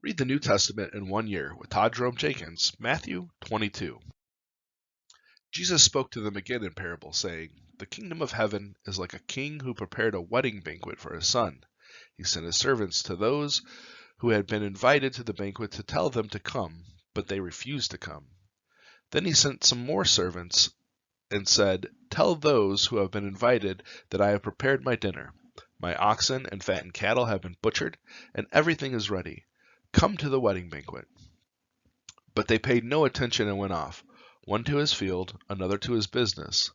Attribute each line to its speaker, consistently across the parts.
Speaker 1: Read the New Testament in 1 year with Todd Jerome Jenkins, Matthew 22. Jesus spoke to them again in parables, saying, "The kingdom of heaven is like a king who prepared a wedding banquet for his son. He sent his servants to those who had been invited to the banquet to tell them to come, but they refused to come. Then he sent some more servants and said, 'Tell those who have been invited that I have prepared my dinner. My oxen and fattened cattle have been butchered, and everything is ready. Come to the wedding banquet.' But they paid no attention and went off, one to his field, another to his business.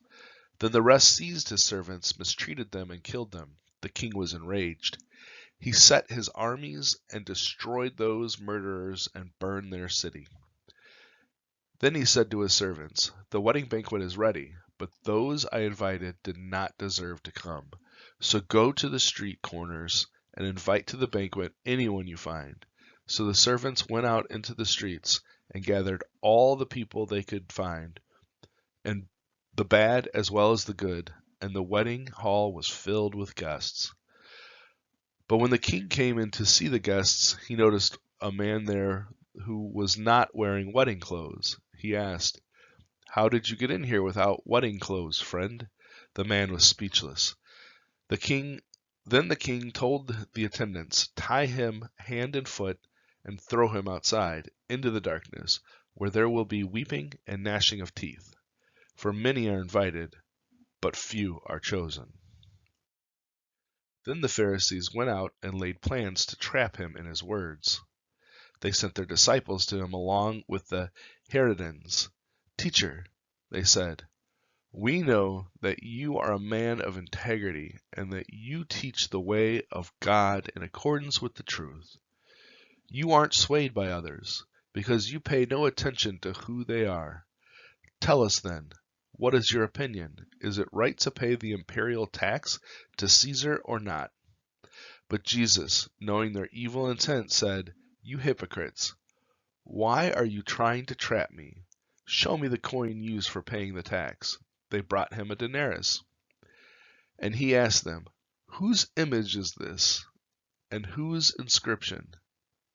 Speaker 1: Then the rest seized his servants, mistreated them, and killed them. The king was enraged. He set his armies and destroyed those murderers and burned their city. Then he said to his servants, 'The wedding banquet is ready, but those I invited did not deserve to come. So go to the street corners and invite to the banquet anyone you find.' So the servants went out into the streets and gathered all the people they could find, and the bad as well as the good, and the wedding hall was filled with guests. But when the king came in to see the guests, he noticed a man there who was not wearing wedding clothes. He asked, 'How did you get in here without wedding clothes, friend?' The man was speechless. Then the king told the attendants, 'Tie him hand and foot and throw him outside, into the darkness, where there will be weeping and gnashing of teeth. For many are invited, but few are chosen.' Then the Pharisees went out and laid plans to trap him in his words. They sent their disciples to him along with the Herodians. 'Teacher,' they said, 'we know that you are a man of integrity and that you teach the way of God in accordance with the truth. You aren't swayed by others, because you pay no attention to who they are. Tell us then, what is your opinion? Is it right to pay the imperial tax to Caesar or not?' But Jesus, knowing their evil intent, said, 'You hypocrites, why are you trying to trap me? Show me the coin used for paying the tax.' They brought him a denarius. And he asked them, 'Whose image is this, and whose inscription?'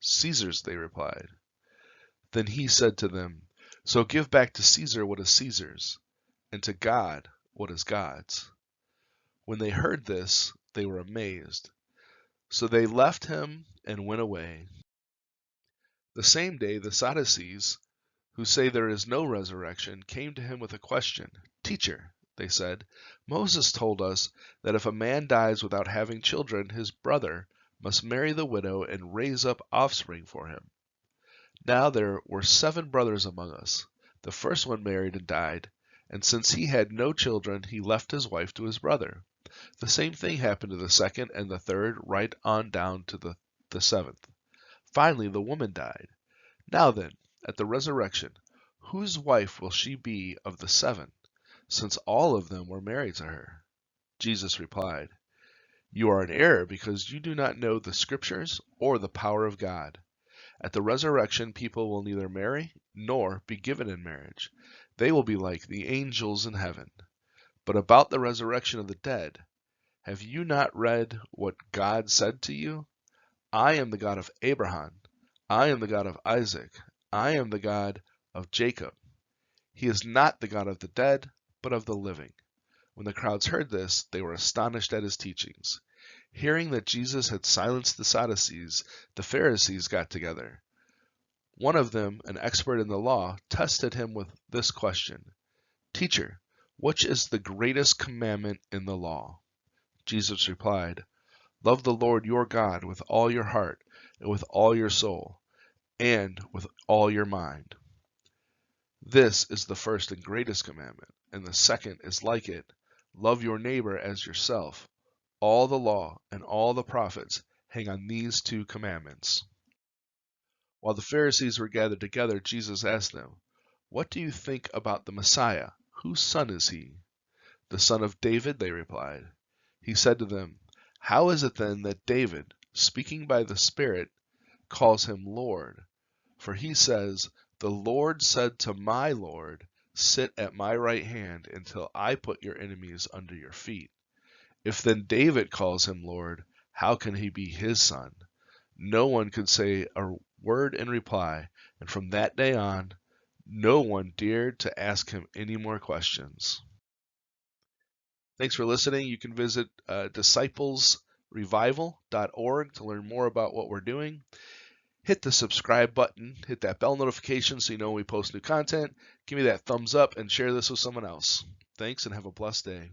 Speaker 1: 'Caesar's,' they replied. Then he said to them, 'So give back to Caesar what is Caesar's, and to God what is God's.' When they heard this, they were amazed. So they left him and went away. The same day the Sadducees, who say there is no resurrection, came to him with a question. 'Teacher,' they said, 'Moses told us that if a man dies without having children, his brother must marry the widow and raise up offspring for him. Now there were 7 brothers among us. The first one married and died, and since he had no children, he left his wife to his brother. The same thing happened to the second and the third, right on down to the 7th. Finally, the woman died. Now then, at the resurrection, whose wife will she be of the 7, since all of them were married to her?' Jesus replied, 'You are in error because you do not know the Scriptures or the power of God. At the resurrection, people will neither marry nor be given in marriage. They will be like the angels in heaven. But about the resurrection of the dead, have you not read what God said to you? I am the God of Abraham. I am the God of Isaac. I am the God of Jacob. He is not the God of the dead, but of the living.' When the crowds heard this, they were astonished at his teachings. Hearing that Jesus had silenced the Sadducees, the Pharisees got together. One of them, an expert in the law, tested him with this question. 'Teacher, which is the greatest commandment in the law?' Jesus replied, 'Love the Lord your God with all your heart, and with all your soul, and with all your mind. This is the first and greatest commandment, and the second is like it. Love your neighbor as yourself. All the law and all the prophets hang on these 2 commandments.' While the Pharisees were gathered together, Jesus asked them, 'What do you think about the Messiah? Whose son is he?' 'The son of David,' they replied. He said to them, 'How is it then that David, speaking by the Spirit, calls him Lord? For he says, "The Lord said to my Lord, sit at my right hand until I put your enemies under your feet." If then David calls him Lord, how can he be his son? No one could say a word in reply, and from that day on, no one dared to ask him any more questions. Thanks for listening. You can visit disciplesrevival.org to learn more about what we're doing. Hit the subscribe button, hit that bell notification so you know when we post new content. Give me that thumbs up and share this with someone else. Thanks and have a blessed day.